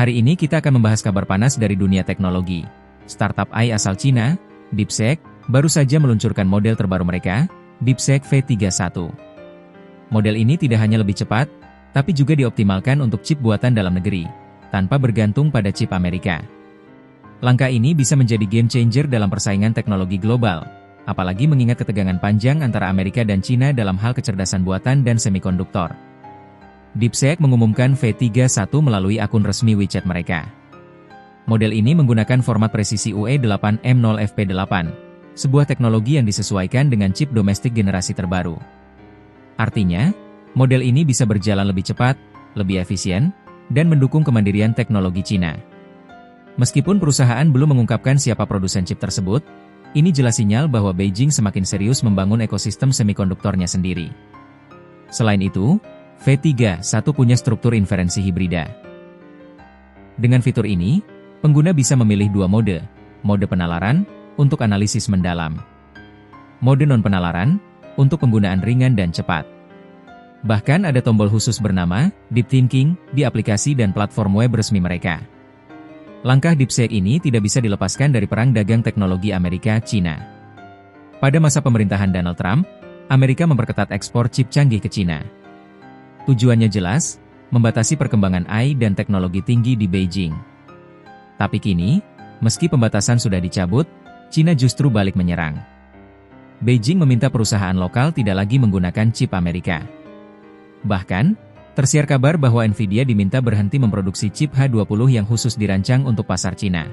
Hari ini kita akan membahas kabar panas dari dunia teknologi. Startup AI asal Cina, DeepSeek, baru saja meluncurkan model terbaru mereka, DeepSeek V31. Model ini tidak hanya lebih cepat, tapi juga dioptimalkan untuk chip buatan dalam negeri, tanpa bergantung pada chip Amerika. Langkah ini bisa menjadi game changer dalam persaingan teknologi global, apalagi mengingat ketegangan panjang antara Amerika dan Cina dalam hal kecerdasan buatan dan semikonduktor. DeepSeek mengumumkan V31 melalui akun resmi WeChat mereka. Model ini menggunakan format presisi UE8M0FP8, sebuah teknologi yang disesuaikan dengan chip domestik generasi terbaru. Artinya, model ini bisa berjalan lebih cepat, lebih efisien, dan mendukung kemandirian teknologi Cina. Meskipun perusahaan belum mengungkapkan siapa produsen chip tersebut, ini jelas sinyal bahwa Beijing semakin serius membangun ekosistem semikonduktornya sendiri. Selain itu, V31 punya struktur inferensi hibrida. Dengan fitur ini, pengguna bisa memilih dua mode penalaran, untuk analisis mendalam. Mode non-penalaran, untuk penggunaan ringan dan cepat. Bahkan ada tombol khusus bernama Deep Thinking di aplikasi dan platform web resmi mereka. Langkah DeepSeek ini tidak bisa dilepaskan dari perang dagang teknologi Amerika-Cina. Pada masa pemerintahan Donald Trump, Amerika memperketat ekspor chip canggih ke Cina. Tujuannya jelas, membatasi perkembangan AI dan teknologi tinggi di Beijing. Tapi kini, meski pembatasan sudah dicabut, Cina justru balik menyerang. Beijing meminta perusahaan lokal tidak lagi menggunakan chip Amerika. Bahkan, tersiar kabar bahwa Nvidia diminta berhenti memproduksi chip H20 yang khusus dirancang untuk pasar Cina.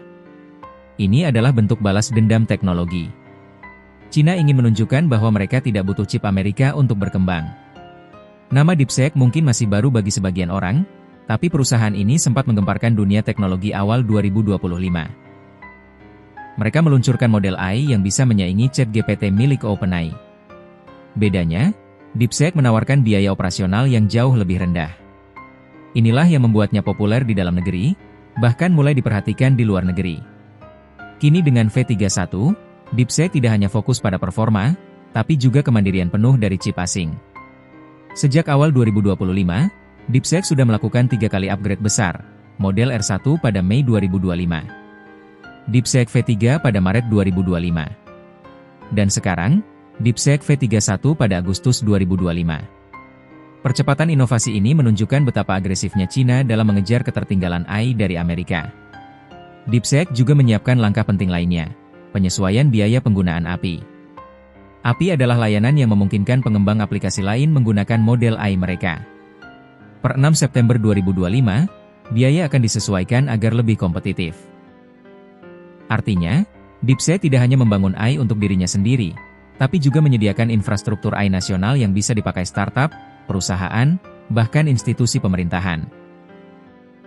Ini adalah bentuk balas dendam teknologi. Cina ingin menunjukkan bahwa mereka tidak butuh chip Amerika untuk berkembang. Nama DeepSeek mungkin masih baru bagi sebagian orang, tapi perusahaan ini sempat menggemparkan dunia teknologi awal 2025. Mereka meluncurkan model AI yang bisa menyaingi ChatGPT milik OpenAI. Bedanya, DeepSeek menawarkan biaya operasional yang jauh lebih rendah. Inilah yang membuatnya populer di dalam negeri, bahkan mulai diperhatikan di luar negeri. Kini dengan V31, DeepSeek tidak hanya fokus pada performa, tapi juga kemandirian penuh dari chip asing. Sejak awal 2025, DeepSeek sudah melakukan 3 kali upgrade besar, model R1 pada Mei 2025. DeepSeek V3 pada Maret 2025. Dan sekarang, DeepSeek V31 pada Agustus 2025. Percepatan inovasi ini menunjukkan betapa agresifnya Cina dalam mengejar ketertinggalan AI dari Amerika. DeepSeek juga menyiapkan langkah penting lainnya, penyesuaian biaya penggunaan API. API adalah layanan yang memungkinkan pengembang aplikasi lain menggunakan model AI mereka. Per 6 September 2025, biaya akan disesuaikan agar lebih kompetitif. Artinya, DeepSeek tidak hanya membangun AI untuk dirinya sendiri, tapi juga menyediakan infrastruktur AI nasional yang bisa dipakai startup, perusahaan, bahkan institusi pemerintahan.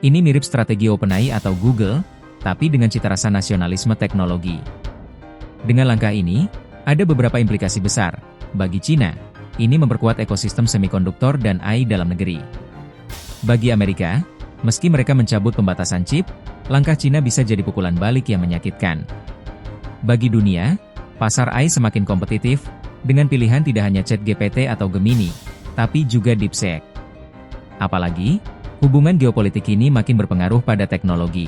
Ini mirip strategi OpenAI atau Google, tapi dengan cita rasa nasionalisme teknologi. Dengan langkah ini, ada beberapa implikasi besar. Bagi Cina, ini memperkuat ekosistem semikonduktor dan AI dalam negeri. Bagi Amerika, meski mereka mencabut pembatasan chip, langkah Cina bisa jadi pukulan balik yang menyakitkan. Bagi dunia, pasar AI semakin kompetitif, dengan pilihan tidak hanya ChatGPT atau Gemini, tapi juga DeepSeek. Apalagi, hubungan geopolitik ini makin berpengaruh pada teknologi.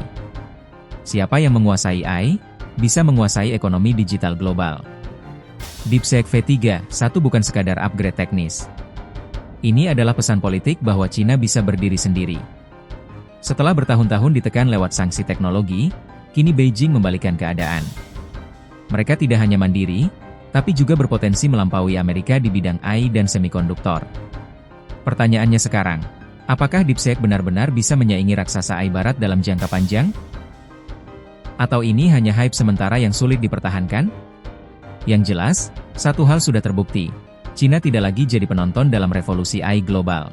Siapa yang menguasai AI, bisa menguasai ekonomi digital global. DeepSeek V31 bukan sekadar upgrade teknis. Ini adalah pesan politik bahwa Cina bisa berdiri sendiri. Setelah bertahun-tahun ditekan lewat sanksi teknologi, kini Beijing membalikkan keadaan. Mereka tidak hanya mandiri, tapi juga berpotensi melampaui Amerika di bidang AI dan semikonduktor. Pertanyaannya sekarang, apakah DeepSeek benar-benar bisa menyaingi raksasa AI Barat dalam jangka panjang? Atau ini hanya hype sementara yang sulit dipertahankan? Yang jelas, satu hal sudah terbukti, Cina tidak lagi jadi penonton dalam revolusi AI global.